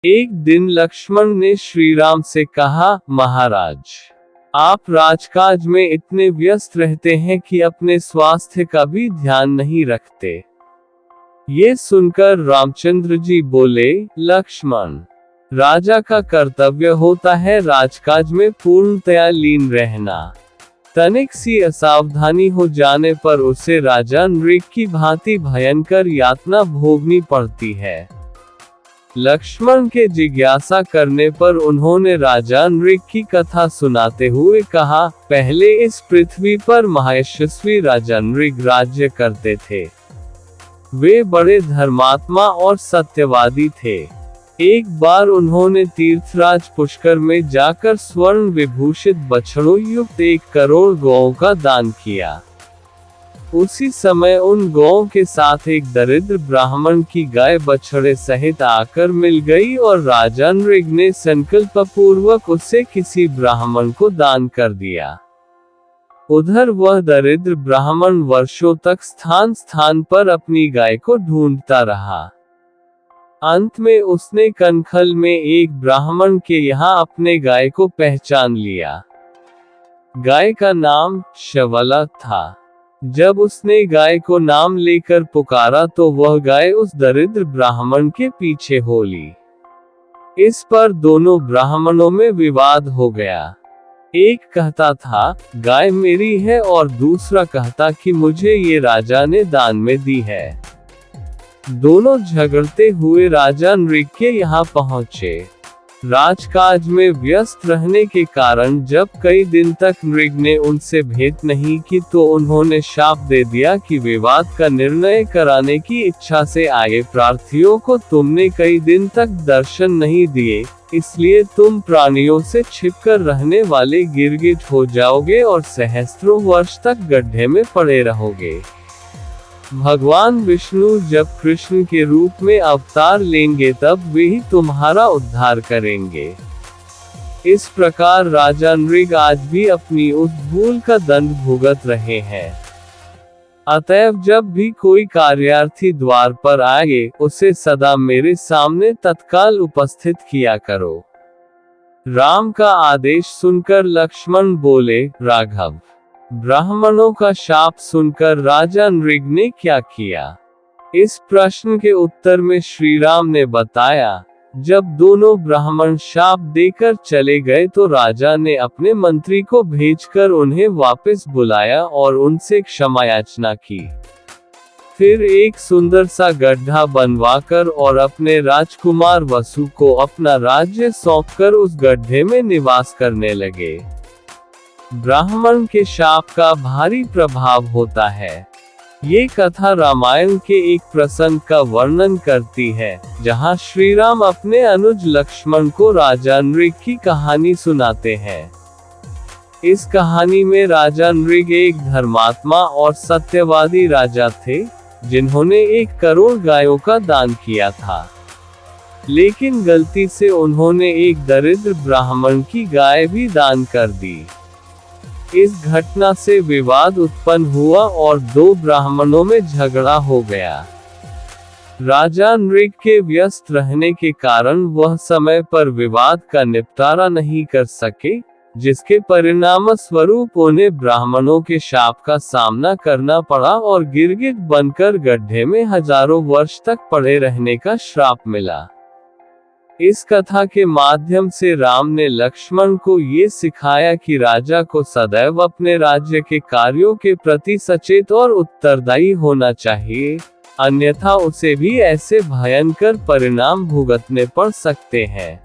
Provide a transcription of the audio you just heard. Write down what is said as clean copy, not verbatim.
एक दिन लक्ष्मण ने श्री राम से कहा, महाराज, आप राजकाज में इतने व्यस्त रहते हैं कि अपने स्वास्थ्य का भी ध्यान नहीं रखते। ये सुनकर रामचंद्र जी बोले, लक्ष्मण, राजा का कर्तव्य होता है राजकाज में पूर्णतया लीन रहना। तनिक सी असावधानी हो जाने पर उसे राजा नृग की भांति भयंकर यातना भोगनी पड़ती है। लक्ष्मण के जिज्ञासा करने पर उन्होंने राजा नृग की कथा सुनाते हुए कहा, पहले इस पृथ्वी पर महायशस्वी राजा नृग राज्य करते थे। वे बड़े धर्मात्मा और सत्यवादी थे। एक बार उन्होंने तीर्थराज पुष्कर में जाकर स्वर्ण विभूषित बछड़ों युक्त 1 करोड़ गौओं का दान किया। उसी समय उन गौओं के साथ एक दरिद्र ब्राह्मण की गाय बछड़े सहित आकर मिल गई और राजा नृग ने संकल्पपूर्वक उसे किसी ब्राह्मण को दान कर दिया। उधर वह दरिद्र ब्राह्मण वर्षों तक स्थान स्थान पर अपनी गाय को ढूंढता रहा। अंत में उसने कनखल में एक ब्राह्मण के यहाँ अपने गाय को पहचान लिया। गाय का नाम शवला था। जब उसने गाय को नाम लेकर पुकारा तो वह गाय उस दरिद्र ब्राह्मण के पीछे हो ली। इस पर दोनों ब्राह्मणों में विवाद हो गया। एक कहता था, गाय मेरी है, और दूसरा कहता कि मुझे ये राजा ने दान में दी है। दोनों झगड़ते हुए राजा नृग के यहाँ पहुँचे। राजकाज में व्यस्त रहने के कारण जब कई दिन तक नृग ने उनसे भेंट नहीं की तो उन्होंने शाप दे दिया कि विवाद का निर्णय कराने की इच्छा से आए प्रार्थियों को तुमने कई दिन तक दर्शन नहीं दिए, इसलिए तुम प्राणियों से छिपकर रहने वाले गिरगिट हो जाओगे और सहस्त्रों वर्ष तक गड्ढे में पड़े रहोगे। भगवान विष्णु जब कृष्ण के रूप में अवतार लेंगे तब वे ही तुम्हारा उद्धार करेंगे। इस प्रकार राजा नृग आज भी अपनी उस भूल का दंड भुगत रहे हैं। अतएव जब भी कोई कार्यार्थी द्वार पर आए, उसे सदा मेरे सामने तत्काल उपस्थित किया करो। राम का आदेश सुनकर लक्ष्मण बोले, राघव, ब्राह्मणों का शाप सुनकर राजा नृग ने क्या किया? इस प्रश्न के उत्तर में श्री राम ने बताया, जब दोनों ब्राह्मण शाप देकर चले गए तो राजा ने अपने मंत्री को भेजकर उन्हें वापस बुलाया और उनसे क्षमा याचना की। फिर एक सुंदर सा गड्ढा बनवाकर और अपने राजकुमार वसु को अपना राज्य सौंपकर उस गड्ढे में निवास करने लगे। ब्राह्मण के शाप का भारी प्रभाव होता है। ये कथा रामायण के एक प्रसंग का वर्णन करती है, जहाँ श्री राम अपने अनुज लक्ष्मण को राजा नृग की कहानी सुनाते हैं। इस कहानी में राजा नृग एक धर्मात्मा और सत्यवादी राजा थे, जिन्होंने 1 करोड़ गायों का दान किया था। लेकिन गलती से उन्होंने एक दरिद्र ब्राह्मण की गाय भी दान कर दी। इस घटना से विवाद उत्पन्न हुआ और 2 ब्राह्मणों में झगड़ा हो गया। राजा नृग के व्यस्त रहने के कारण वह समय पर विवाद का निपटारा नहीं कर सके, जिसके परिणाम स्वरूप उन्हें ब्राह्मणों के शाप का सामना करना पड़ा और गिरगिट बनकर गड्ढे में हजारों वर्ष तक पड़े रहने का श्राप मिला। इस कथा के माध्यम से राम ने लक्ष्मण को ये सिखाया कि राजा को सदैव अपने राज्य के कार्यों के प्रति सचेत और उत्तरदायी होना चाहिए, अन्यथा उसे भी ऐसे भयंकर परिणाम भुगतने पड़ सकते हैं।